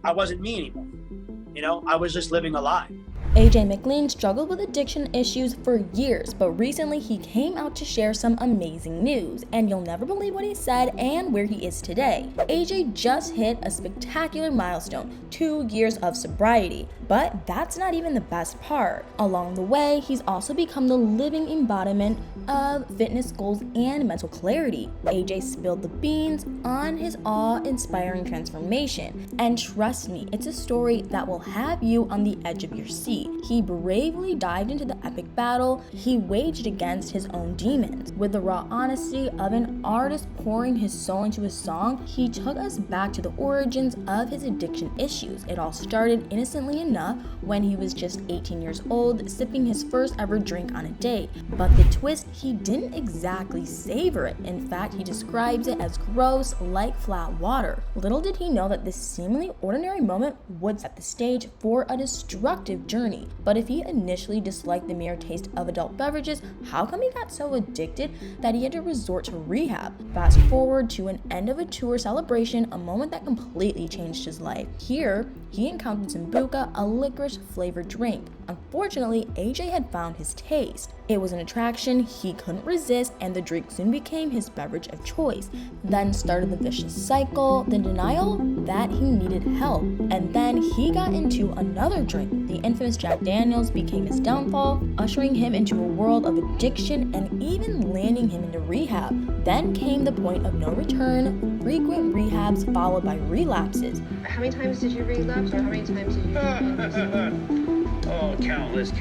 I wasn't me anymore. I was just living a lie. AJ McLean struggled with addiction issues for years, but recently he came out to share some amazing news, and you'll never believe what he said and where he is today. AJ just hit a spectacular milestone, 2 years of sobriety. But that's not even the best part. Along the way, he's also become the living embodiment of fitness goals and mental clarity. AJ spilled the beans on his awe-inspiring transformation, and trust me, it's a story that will have you on the edge of your seat. He bravely dived into the epic battle he waged against his own demons. With the raw honesty of an artist pouring his soul into his song, he took us back to the origins of his addiction issues. It all started innocently enough when he was just 18 years old, sipping his first ever drink on a date. But the twist, he didn't exactly savor it. In fact, he describes it as gross, like flat water. Little did he know that this seemingly ordinary moment would set the stage for a destructive journey. But if he initially disliked the mere taste of adult beverages, how come he got so addicted that he had to resort to rehab? Fast forward to an end of a tour celebration, a moment that completely changed his life. Here, he encountered Sambuca, a licorice-flavored drink. Unfortunately, AJ had found his taste. It was an attraction he couldn't resist, and the drink soon became his beverage of choice. Then started the vicious cycle, the denial that he needed help. And then he got into another drink. The infamous Jack Daniels became his downfall, ushering him into a world of addiction and even landing him into rehab. Then came the point of no return, frequent rehabs followed by relapses. How many times did you relapse, or how many times did you Oh, countless,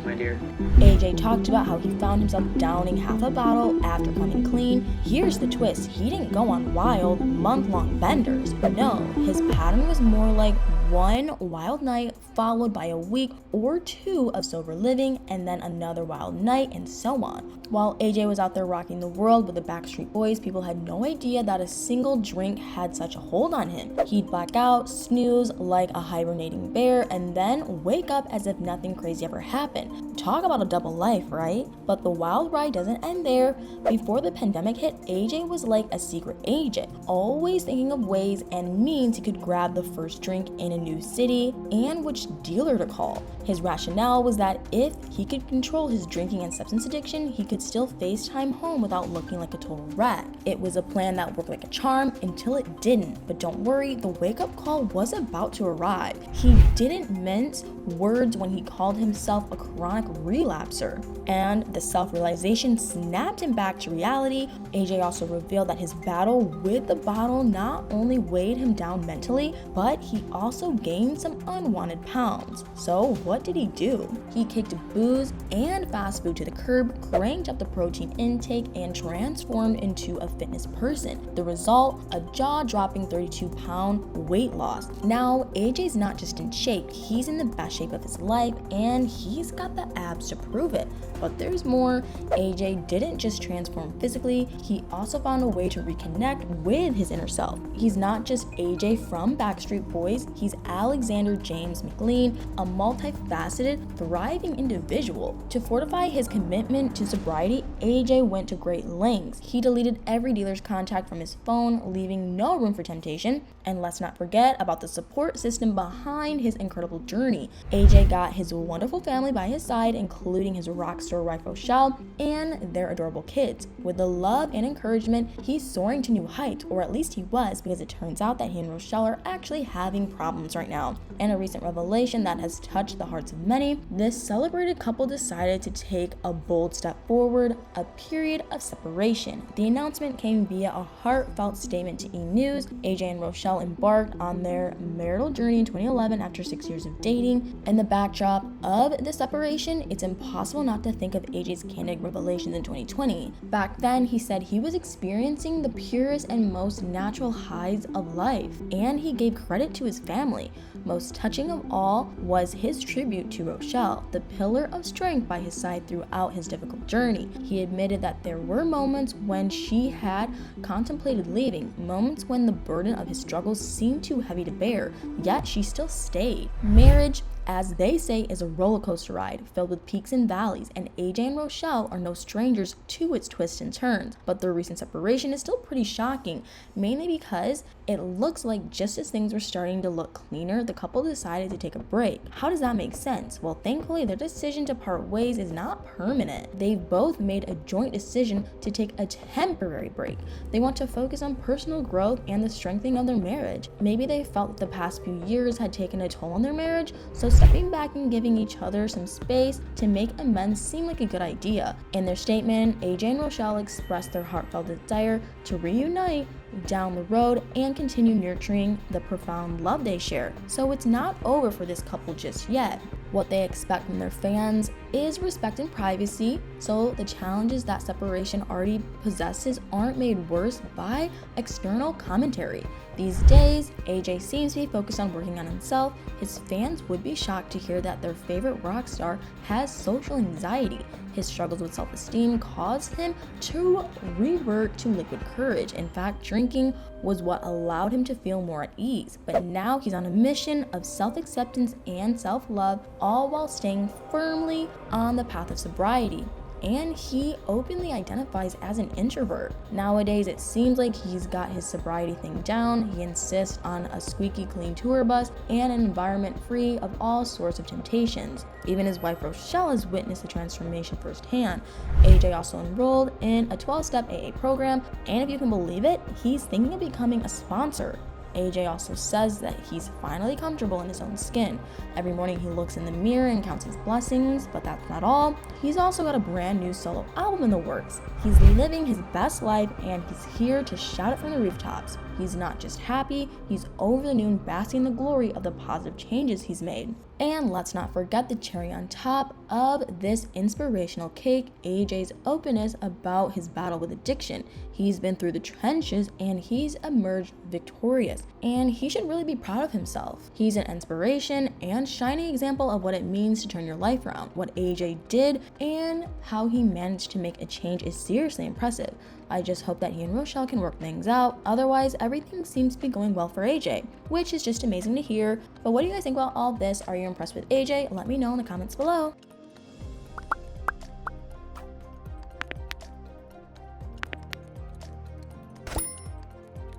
my dear. AJ talked about how he found himself downing half a bottle after coming clean. Here's the twist: he didn't go on wild, month-long benders. No, his pattern was more like one wild night followed by a week or 2 of sober living, and then another wild night, and so on. While AJ was out there rocking the world with the Backstreet Boys, people had no idea that a single drink had such a hold on him. He'd black out, snooze like a hibernating bear, and then wake up as if nothing crazy ever happened. Talk about a double life, right? But the wild ride doesn't end there. Before the pandemic hit, AJ was like a secret agent, always thinking of ways and means he could grab the first drink in a new city and which dealer to call. His rationale was that if he could control his drinking and substance addiction, he could still FaceTime home without looking like a total wreck. It was a plan that worked like a charm until it didn't. But don't worry, the wake-up call was about to arrive. He didn't mince words when he called himself a chronic relapser, and the self-realization snapped him back to reality. AJ also revealed that his battle with the bottle not only weighed him down mentally, but he also gained some unwanted pounds. So what did he do? He kicked booze and fast food to the curb, cranked up the protein intake, and transformed into a fitness person. The result, a jaw-dropping 32-pound weight loss. Now, AJ's not just in shape, he's in the best shape of his life, and he's got the abs to prove it. But there's more. AJ didn't just transform physically, he also found a way to reconnect with his inner self. He's not just AJ from Backstreet Boys, he's Alexander James McLean, a multifaceted, thriving individual. To fortify his commitment to sobriety, AJ went to great lengths. He deleted every dealer's contact from his phone, leaving no room for temptation. And let's not forget about the support system behind his incredible journey. AJ got his wonderful family by his side, including his rock star wife Rochelle and their adorable kids. With the love and encouragement, he's soaring to new heights, or at least he was, because it turns out that he and Rochelle are actually having problems right now. And a recent revelation that has touched the hearts of many, this celebrated couple decided to take a bold step forward, a period of separation. The announcement came via a heartfelt statement to E! News. AJ and Rochelle embarked on their marital journey in 2011 after 6 years of dating. In the backdrop of the separation, it's impossible not to think of AJ's candid revelations in 2020. Back then, he said he was experiencing the purest and most natural highs of life, and he gave credit to his family. Most touching of all was his tribute to Rochelle, the pillar of strength by his side throughout his difficult journey. He admitted that there were moments when she had contemplated leaving, moments when the burden of his struggles seemed too heavy to bear, yet she still stayed. Marriage, as as they say is a roller coaster ride filled with peaks and valleys, and AJ and Rochelle are no strangers to its twists and turns. But their recent separation is still pretty shocking, mainly because it looks like just as things were starting to look cleaner, the couple decided to take a break. How does that make sense? Well, thankfully, their decision to part ways is not permanent. They've both made a joint decision to take a temporary break. They want to focus on personal growth and the strengthening of their marriage. Maybe they felt that the past few years had taken a toll on their marriage, so stepping back and giving each other some space to make amends seemed like a good idea. In their statement, AJ and Rochelle expressed their heartfelt desire to reunite down the road and continue nurturing the profound love they share. So it's not over for this couple just yet. What they expect from their fans is respect and privacy, so the challenges that separation already possesses aren't made worse by external commentary. These days, AJ seems to be focused on working on himself. His fans would be shocked to hear that their favorite rock star has social anxiety. His struggles with self-esteem caused him to revert to liquid courage. In fact, drinking was what allowed him to feel more at ease. But now he's on a mission of self-acceptance and self-love, all while staying firmly on the path of sobriety. And he openly identifies as an introvert. Nowadays, it seems like he's got his sobriety thing down. He insists on a squeaky clean tour bus and an environment free of all sorts of temptations. Even his wife Rochelle has witnessed the transformation firsthand. AJ also enrolled in a 12-step AA program, and if you can believe it, he's thinking of becoming a sponsor. AJ also says that he's finally comfortable in his own skin. Every morning he looks in the mirror and counts his blessings, but that's not all. He's also got a brand new solo album in the works. He's living his best life and he's here to shout it from the rooftops. He's not just happy, he's over the moon basking in the glory of the positive changes he's made. And let's not forget the cherry on top of this inspirational cake, AJ's openness about his battle with addiction. He's been through the trenches and he's emerged victorious, and he should really be proud of himself. He's an inspiration and shining example of what it means to turn your life around. What AJ did and how he managed to make a change is seriously impressive. I just hope that he and Rochelle can work things out. Otherwise, everything seems to be going well for AJ, which is just amazing to hear. But what do you guys think about all this? Are you impressed with AJ? Let me know in the comments below.